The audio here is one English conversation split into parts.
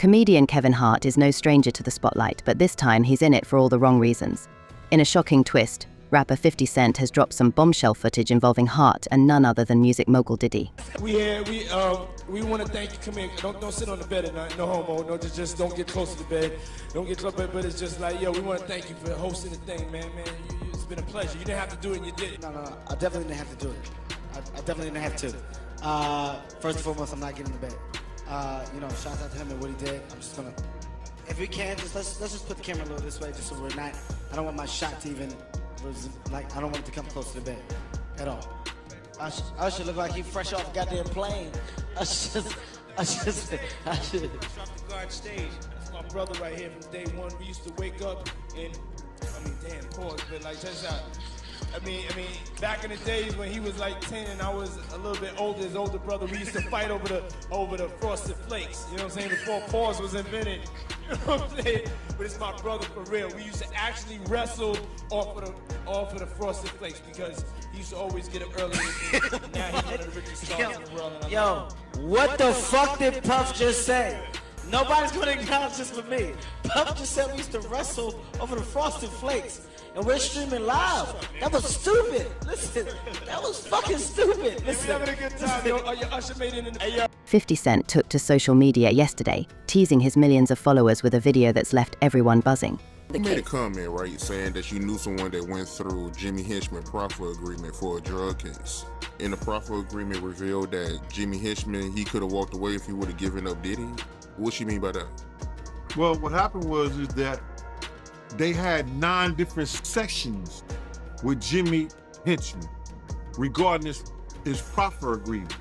Comedian Kevin Hart is no stranger to the spotlight, but this time he's in it for all the wrong reasons. In a shocking twist, rapper 50 Cent has dropped some bombshell footage involving Hart and none other than music mogul Diddy. We want to thank you. Come here. Don't sit on the bed at night. No homo. No, just don't get close to the bed. Don't get close. But it's just like, yo, we want to thank you for hosting the thing, man. It's been a pleasure. You didn't have to do it, and you did it. No. I definitely didn't have to do it. I definitely didn't have to. First and foremost, I'm not getting in the bed. Shout out to him and what he did. I'm just gonna, if we can, let's just put the camera a little this way, just so we're not. I don't want my shot to even, I don't want it to come close to the bed at all. I should look like he fresh off the goddamn plane. I should. Drop the guard stage. That's my brother right here from day one. We used to wake up and, pause, but like just out. Back in the days when he was like 10 and I was a little bit older, his older brother, we used to fight over the Frosted Flakes. You know what I'm saying? Before pause was invented. You know what I'm saying? But it's my brother for real. We used to actually wrestle off of the Frosted Flakes because he used to always get up early. Now he's one of the richest stars in the world. Yo, what the fuck did Puff just say? Nobody's gonna acknowledge this with me. Puff just said we used to wrestle over the Frosted Flakes. And we're streaming live. That was stupid. Listen, that was fucking stupid. Listen. We're having a good time, yo. Your usher made it in the... Hey, yo. 50 Cent took to social media yesterday, teasing his millions of followers with a video that's left everyone buzzing. You made a comment, right, saying that you knew someone that went through Jimmy Hinchman proffer agreement for a drug case. And the proffer agreement revealed that Jimmy Hinchman, he could have walked away if he would have given up Diddy. What you mean by that? Well, what happened was that they had 9 different sessions with Jimmy Hinchman regarding his proffer agreement.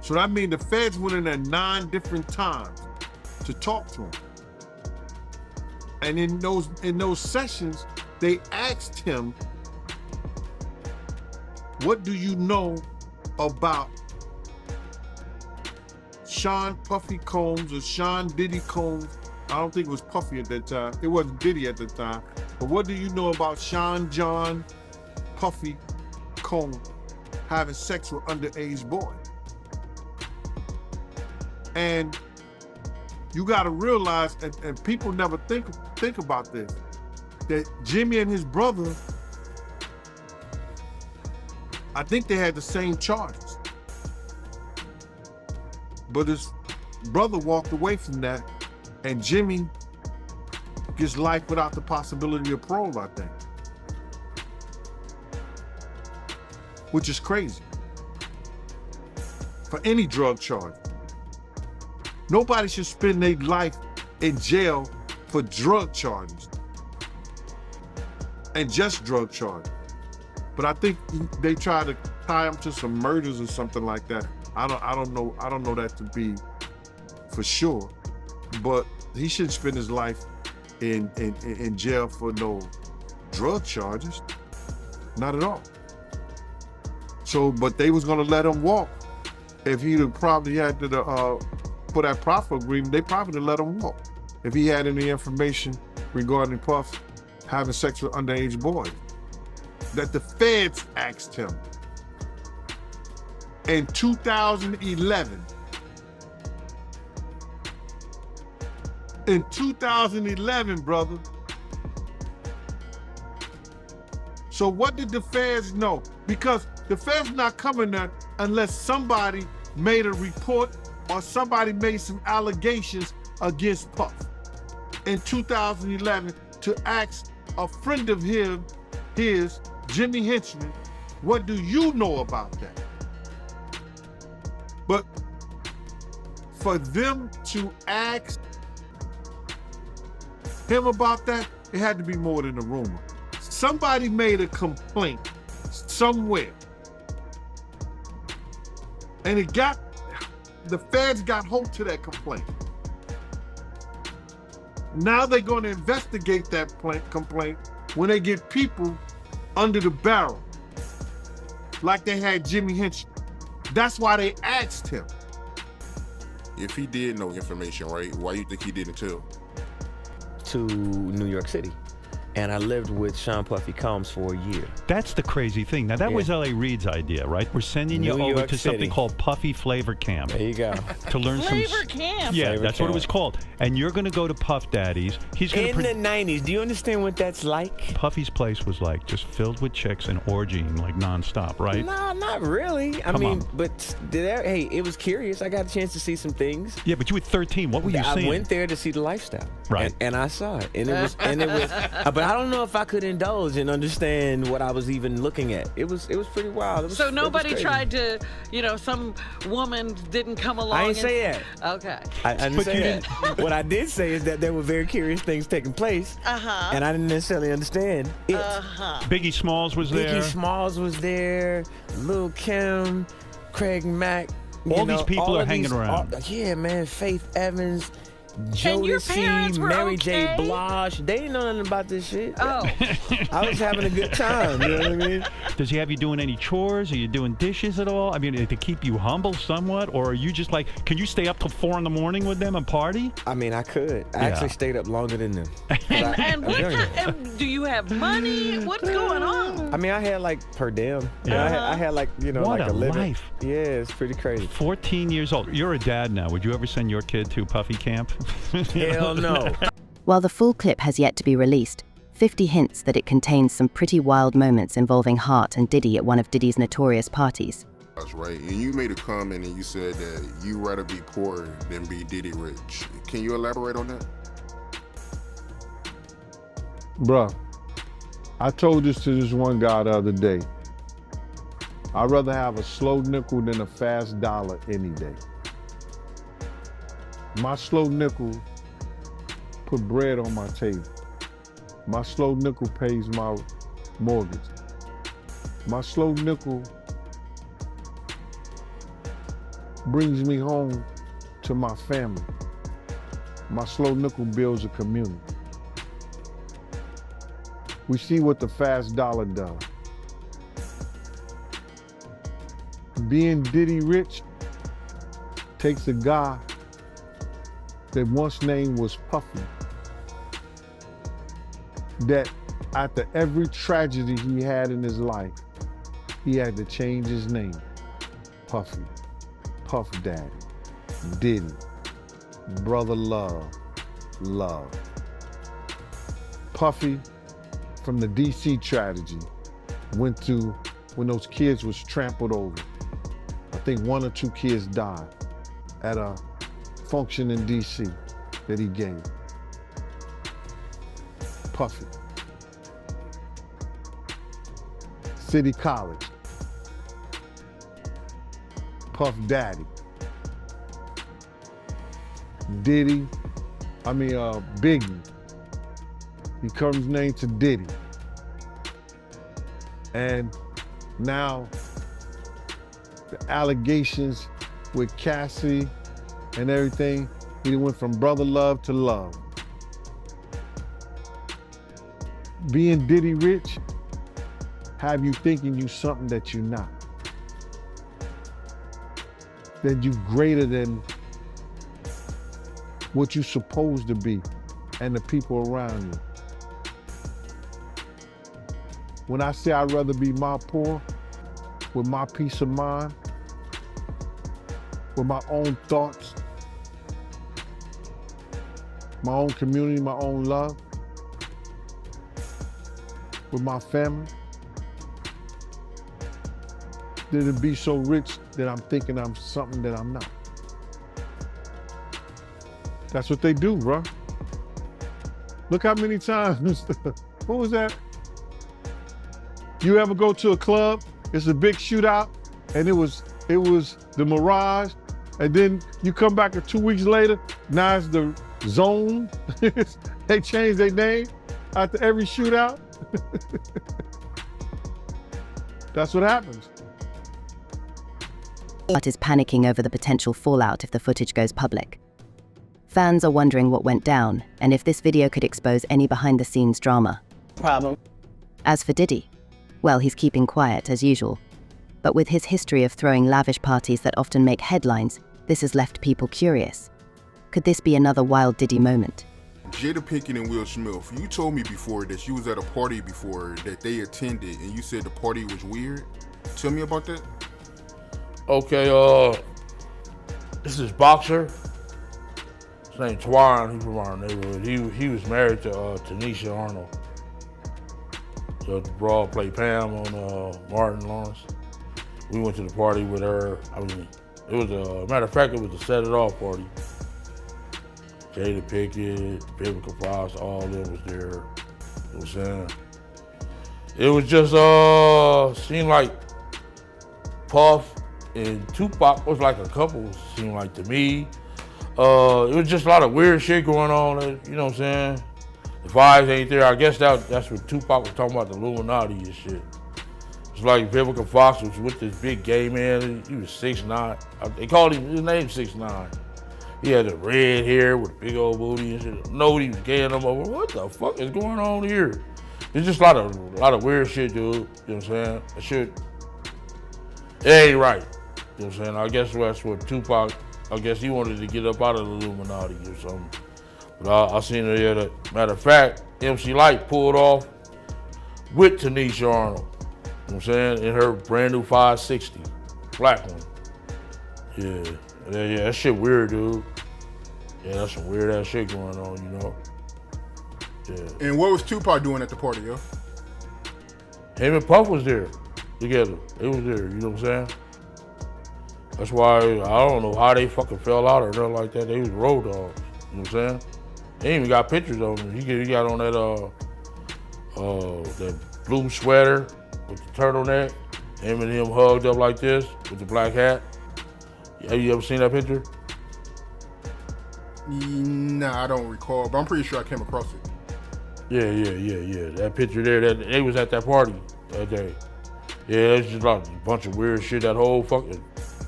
So that means the feds went in there 9 different times to talk to him. And in those sessions, they asked him, what do you know about Sean Puffy Combs or Sean Diddy Combs? I don't think it was Puffy at that time. It wasn't Diddy at the time. But what do you know about Sean John Puffy Combs having sex with underage boys? And you gotta realize, and people never think about this, that Jimmy and his brother, I think they had the same charges. But his brother walked away from that, and Jimmy gets life without the possibility of parole, I think. Which is crazy for any drug charge. Nobody should spend their life in jail for drug charges and just drug charges. But I think they try to tie him to some murders or something like that. I don't know that to be for sure. But he shouldn't spend his life in jail for no drug charges. Not at all. So, but they was gonna let him walk. If he'd have probably had to, for that proffer agreement, they probably let him walk. If he had any information regarding Puff having sex with underage boys. That the feds asked him in 2011. In 2011, brother. So what did the feds know? Because the feds not coming there unless somebody made a report or somebody made some allegations against Puff in 2011 to ask a friend of his, Jimmy Hinchman, what do you know about that? But for them to ask him about that, it had to be more than a rumor. Somebody made a complaint somewhere. And the feds got hold to that complaint. Now they're going to investigate that complaint when they get people under the barrel, like they had Jimmy Hinchman. That's why they asked him. If he did know information, right, why you think he didn't tell? To New York City. and I lived with Sean Puffy Combs for a year. That's the crazy thing. Now, that was L.A. Reid's idea, right? We're sending you New over York to something City. called Puffy Flavor Camp. There you go. To learn Flavor Camp. Yeah, Flavor that's what it Camp. was called. And you're going to go to Puff Daddy's. He's going In to... the 90s, do you understand what that's like? Puffy's place was like just filled with chicks and orgying like nonstop, right? No, not really. I Come mean, on. but hey, it was curious. I got a chance to see some things. Yeah, but you were 13. What were you I seeing? went there to see the lifestyle, Right. And I saw it, and it was, but I don't know if I could indulge and understand what I was even looking at. It was pretty wild. It was, So it was nobody crazy. tried to, some woman didn't come along. I didn't say that. Okay. I didn't But say you that. What I did say is that there were very curious things taking place, and I didn't necessarily understand it. Biggie Smalls was Biggie there. Smalls was there, Lil' Kim, Craig Mack. All these people are hanging around. Yeah, man. Faith Evans, And your Jodeci, parents were Mary J. okay? Blige. They didn't know nothing about this shit. Oh. I was having a good time. You know what I mean? Does he have you doing any chores? Are you doing dishes at all? I mean, to keep you humble somewhat? Or are you just like, can you stay up till 4 in the morning with them and party? I mean, I could. I actually stayed up longer than them. And what kind, do you have money? What's going on? I mean, I had like per diem. Yeah. I had like, What like a living. life. Yeah, it's pretty crazy. 14 years old. You're a dad now. Would you ever send your kid to Puffy Camp? Hell no. While the full clip has yet to be released, 50 hints that it contains some pretty wild moments involving Hart and Diddy at one of Diddy's notorious parties. That's right. And you made a comment and you said that you'd rather be poor than be Diddy rich. Can you elaborate on that? Bruh, I told this to this one guy the other day. I'd rather have a slow nickel than a fast dollar any day. My slow nickel put bread on my table. My slow nickel pays my mortgage. My slow nickel brings me home to my family. My slow nickel builds a community. We see what the fast dollar does. Being Diddy rich takes a guy that once name was Puffy, that after every tragedy he had in his life, he had to change his name. Puffy, Puff Daddy, Diddy, Brother Love, Love. Puffy, from the DC tragedy, went to when those kids was trampled over. I think 1 or 2 kids died at a function in DC that he gave. Puffy. City College. Puff Daddy. Diddy, Biggie. He comes named to Diddy. And now the allegations with Cassie and everything, he went from brother love to love. Being Diddy rich have you thinking you something that you're not. That you greater than what you're supposed to be and the people around you. When I say I'd rather be my poor, with my peace of mind, with my own thoughts, my own community, my own love, with my family, than to be so rich that I'm thinking I'm something that I'm not. That's what they do, bro. Look how many times, what was that? You ever go to a club, it's a big shootout, and it was the Mirage, and then you come back 2 weeks later, now it's the Zone. They changed their name after every shootout. That's what happens. Hart is panicking over the potential fallout if the footage goes public. Fans are wondering what went down and if this video could expose any behind-the-scenes drama. As for Diddy, well, he's keeping quiet as usual. But with his history of throwing lavish parties that often make headlines, this has left people curious. Could this be another wild Diddy moment? Jada Pinkett and Will Smith, you told me before that you was at a party before that they attended and you said the party was weird. Tell me about that. Okay, this is boxer. His name Twan, he's from our neighborhood. He was married to Tanisha Arnold. So the broad played Pam on Martin Lawrence. We went to the party with her. I mean, it was matter of fact, it was a set it off party. Jada Pinkett, Vivica Fox, all of them was there. You know what I'm saying? It was just, seemed like Puff and Tupac was like a couple, seemed like to me. It was just a lot of weird shit going on, you know what I'm saying? The vibes ain't there. I guess that's what Tupac was talking about, the Illuminati and shit. It's like Vivica Fox was with this big gay man. He was 6'9". They called him, his name 6'9". He had the red hair with a big old booty and shit. Nobody was gay and I'm over. What the fuck is going on here? It's just a lot of weird shit, dude. You know what I'm saying? That shit, it ain't right. You know what I'm saying? I guess that's what Tupac, I guess he wanted to get up out of the Illuminati or something. But I seen her there. Matter of fact, MC Lyte pulled off with Tanisha Arnold. You know what I'm saying? In her brand new 560, black one. Yeah, that shit weird, dude. Yeah, that's some weird ass shit going on, you know? Yeah. And what was Tupac doing at the party, yo? Him and Puff was there together. They was there, you know what I'm saying? That's why I don't know how they fucking fell out or nothing like that. They was road dogs, you know what I'm saying? They even got pictures of him. He got on that blue sweater with the turtleneck. Him and him hugged up like this with the black hat. Have you ever seen that picture? Nah, I don't recall, but I'm pretty sure I came across it. Yeah. That picture there, they was at that party that day. Yeah, it's just like a bunch of weird shit. That whole fucking,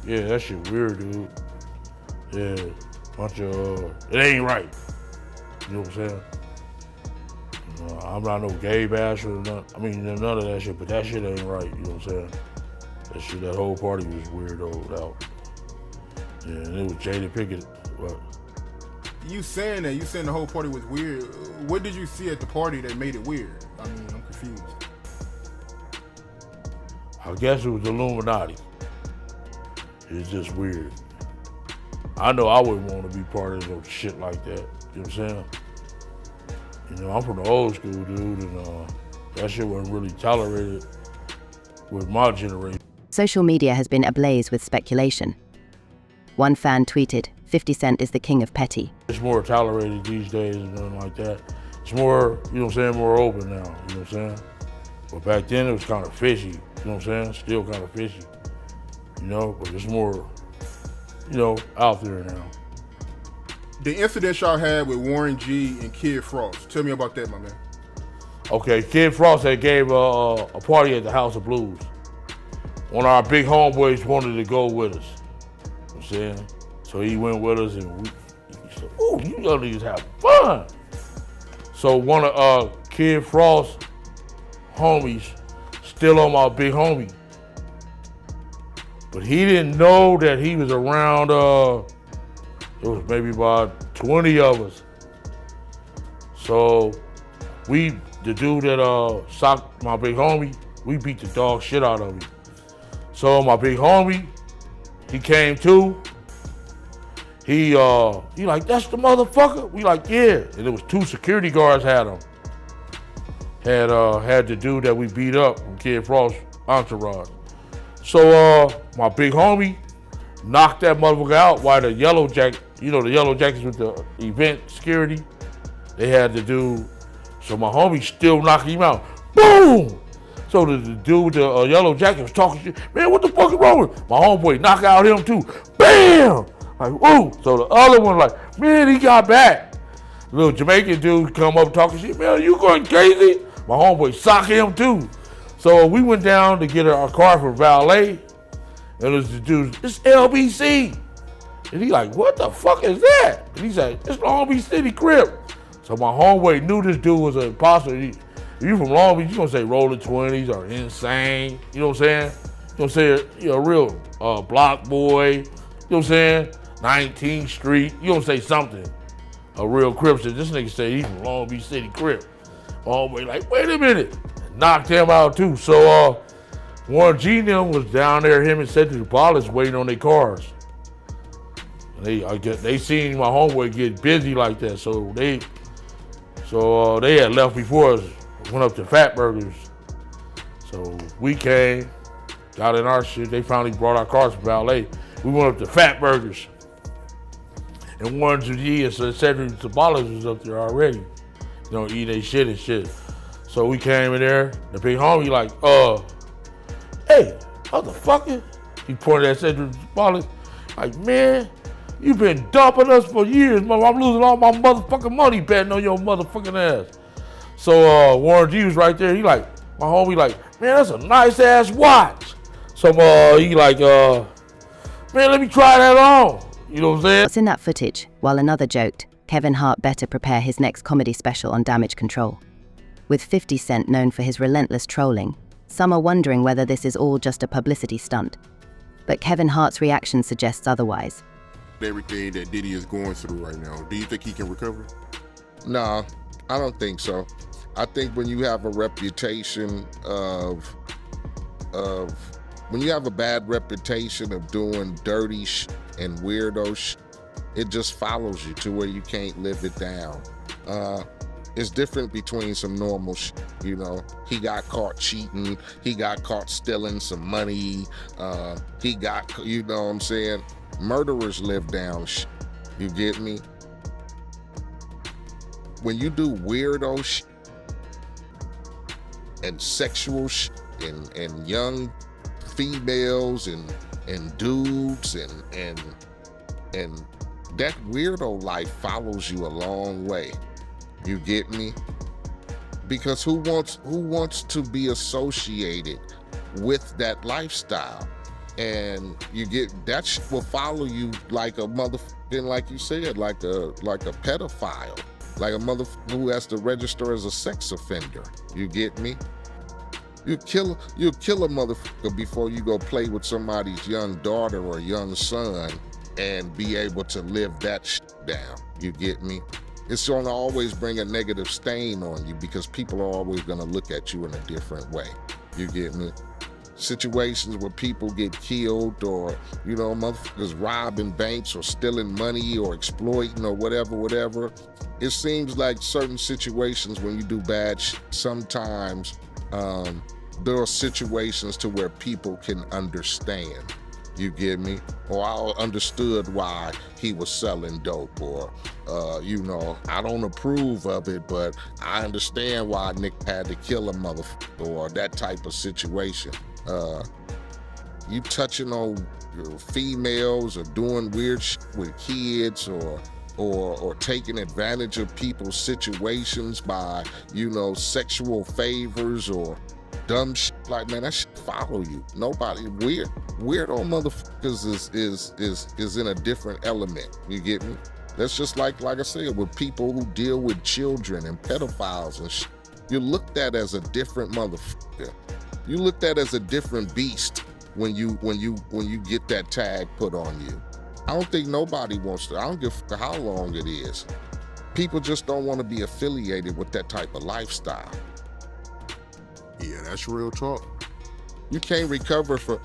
yeah, that shit weird, dude. Yeah, bunch of, it ain't right. You know what I'm saying? I'm not no gay basher or nothing. I mean, none of that shit, but that shit ain't right. You know what I'm saying? That shit, that whole party was weirdoed out. Yeah, and it was Jada Pinkett. What? You saying the whole party was weird. What did you see at the party that made it weird? I mean, I'm confused. I guess it was the Illuminati. It's just weird. I know I wouldn't want to be part of no shit like that. You know what I'm saying? You know, I'm from the old school, dude, and that shit wasn't really tolerated with my generation. Social media has been ablaze with speculation. One fan tweeted, 50 Cent is the king of petty. It's more tolerated these days and nothing like that. It's more, you know what I'm saying, more open now, you know what I'm saying? But back then it was kind of fishy, you know what I'm saying? Still kind of fishy, you know, but it's more, you know, out there now. The incident y'all had with Warren G and Kid Frost. Tell me about that, my man. Okay, Kid Frost had gave a party at the House of Blues. One of our big homeboys wanted to go with us. You know what I'm saying? So he went with us and he said, ooh, you young niggas have fun. So one of Kid Frost's homies still on my big homie. But he didn't know that he was around, it was maybe about 20 of us. So the dude that socked my big homie, we beat the dog shit out of him. So my big homie, he came to. He like, that's the motherfucker? We like, yeah. And it was 2 security guards had him. Had the dude that we beat up from Kid Frost's entourage. So my big homie knocked that motherfucker out while the yellow jacket, you know, the yellow jackets with the event security, they had the dude. So my homie still knocked him out. Boom! So the dude with the yellow jacket was talking shit. Man, what the fuck is wrong with him? My homeboy knocked out him too. Bam! Like, woo! So the other one like, man, he got back. The little Jamaican dude come up talking shit. Man, are you going crazy? My homeboy socked him too. So we went down to get our car for valet. And it was the dude, it's LBC. And he like, what the fuck is that? And he said, it's Long Beach City Crip. So my homeboy knew this dude was an imposter. If you from Long Beach, you gonna say Rolling 20s or Insane. You know what I'm saying? You gonna say, you know, real block boy. You know what I'm saying? 19th Street. You gonna say something. a real Crip said, this nigga said he's from Long Beach City Crip. My homeboy like, wait a minute. Knocked him out too. So Warren G and them was down there, him and Cedric the Ballers waiting on their cars. And they seen my homeboy get busy like that, so they had left before us, went up to Fat Burgers. So we came, got in our shit. They finally brought our cars from valet. We went up to Fat Burgers. And Warren G and Cedric the Ballers was up there already, eating their shit and shit. So we came in there, the big homie like, hey, motherfucker. He pointed at Cedric the Ballers, like, man, you been dumping us for years, mother. I'm losing all my motherfucking money betting on your motherfucking ass. So Warren G was right there. He like, my homie like, man, that's a nice ass watch. So he like, man, let me try that on. You know what I'm saying? What's in that footage? While another joked, Kevin Hart better prepare his next comedy special on damage control. With 50 Cent known for his relentless trolling, some are wondering whether this is all just a publicity stunt. But Kevin Hart's reaction suggests otherwise. Everything that Diddy is going through right now, do you think he can recover? Nah, I don't think so. I think when you have a reputation when you have a bad reputation of doing dirty and weirdo it just follows you to where you can't live it down. It's different between some normal He got caught cheating. He got caught stealing some money. He got, you know what I'm saying? Murderers live down You get me? When you do weirdo and sexual and young females and dudes and that weirdo life follows you a long way. You get me? Because who wants to be associated with that lifestyle? And you get that shit will follow you like a motherfucking, like you said, like a pedophile, like a motherfucker who has to register as a sex offender. You get me? You kill a motherfucker before you go play with somebody's young daughter or young son and be able to live that shit down. You get me? It's gonna always bring a negative stain on you because people are always gonna look at you in a different way. You get me? Situations where people get killed or, motherfuckers robbing banks or stealing money or exploiting or whatever. It seems like certain situations when you do bad sometimes there are situations to where people can understand. You get me? Or I understood why he was selling dope or, I don't approve of it, but I understand why Nick had to kill a motherfucker or that type of situation. You touching on females or doing weird shit with kids or taking advantage of people's situations by, sexual favors or dumb shit like, man, that shit follow you. Nobody, weirdo motherfuckers is in a different element. You get me? That's just like I said, with people who deal with children and pedophiles and shit. You're looked at as a different motherfucker. You looked at as a different beast when you get that tag put on you. I don't think nobody wants to. I don't give a how long it is. People just don't want to be affiliated with that type of lifestyle. Yeah, that's real talk. You can't recover from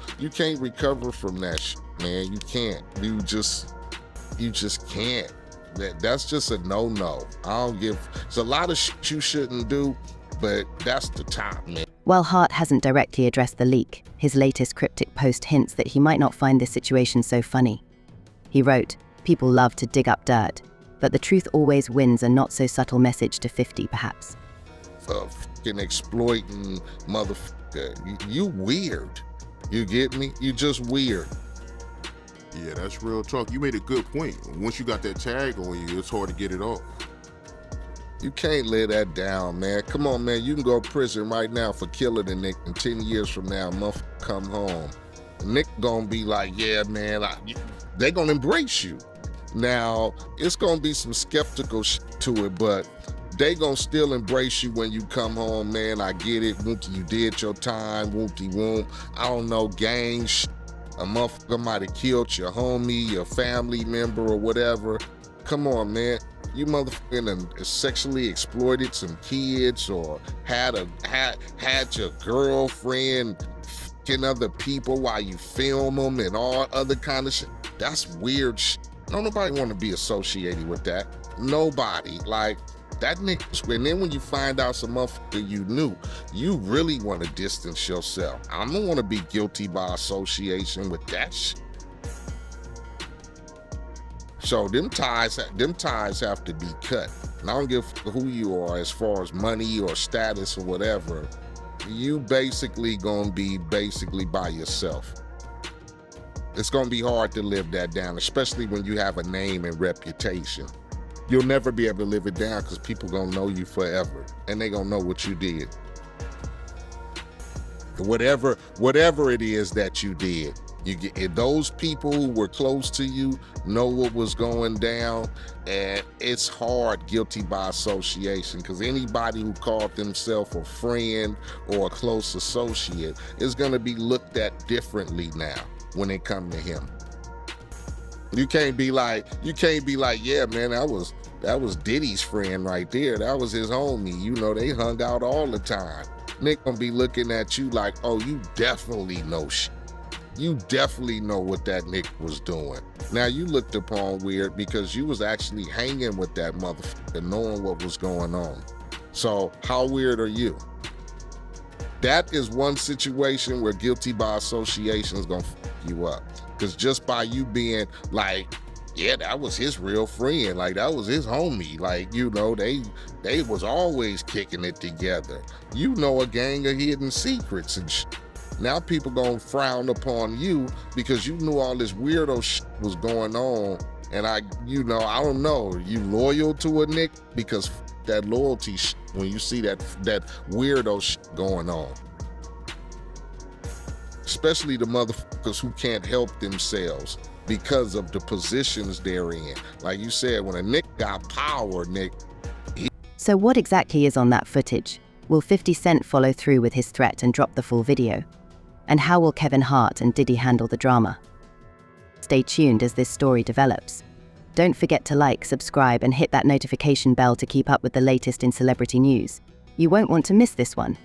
that shit, man. You can't. You just can't. That's just a no-no. It's a lot of shit you shouldn't do, but that's the top, man. While Hart hasn't directly addressed the leak, his latest cryptic post hints that he might not find this situation so funny. He wrote, "People love to dig up dirt, but the truth always wins, a not so subtle message to 50 perhaps." Fucking exploiting motherfucker. You weird. You get me? You just weird. Yeah, that's real talk. You made a good point. Once you got that tag on you, it's hard to get it off. You can't lay that down, man. Come on, man. You can go to prison right now for killing a Nick, and 10 years from now, motherfucker come home. Nick gonna be like, yeah, man, they gonna embrace you. Now, it's gonna be some skeptical to it, but they gonna still embrace you when you come home, man. I get it. You did your time, whoop-de-whoop. I don't know, gang shit. A motherfucker might have killed your homie, your family member, or whatever. Come on, man. you motherfucking done sexually exploited some kids or had your girlfriend fucking other people while you film them and all other kind of shit. That's weird shit. Don't nobody want to be associated with that. Nobody. Like, that nigga. And then when you find out some motherfucker you knew, you really want to distance yourself. I don't want to be guilty by association with that shit. So them ties have to be cut. And I don't give a who you are as far as money or status or whatever. You basically gonna be by yourself. It's gonna be hard to live that down, especially when you have a name and reputation. You'll never be able to live it down because people gonna know you forever, and they gonna know what you did. Whatever it is that you did, if those people who were close to you know what was going down, and it's hard guilty by association, because anybody who called themselves a friend or a close associate is gonna be looked at differently now when it comes to him. You can't be like, yeah, man, that was Diddy's friend right there. That was his homie. You know, they hung out all the time. Nick gonna be looking at you like, oh, you definitely know shit. You definitely know what that Nick was doing. Now, you looked upon weird because you was actually hanging with that motherfucker, knowing what was going on. So how weird are you? That is one situation where guilty by association is gonna fuck you up. Because just by you being like, yeah, that was his real friend, like that was his homie, like, you know, they was always kicking it together. You know, a gang of hidden secrets and shit. Now people gonna frown upon you because you knew all this weirdo shit was going on. And I don't know, you loyal to a Nick? Because that loyalty shit, when you see that weirdo shit going on. Especially the motherfuckers who can't help themselves because of the positions they're in. Like you said, when a Nick got power, Nick. So what exactly is on that footage? Will 50 Cent follow through with his threat and drop the full video? And how will Kevin Hart and Diddy handle the drama? Stay tuned as this story develops. Don't forget to like, subscribe, and hit that notification bell to keep up with the latest in celebrity news. You won't want to miss this one.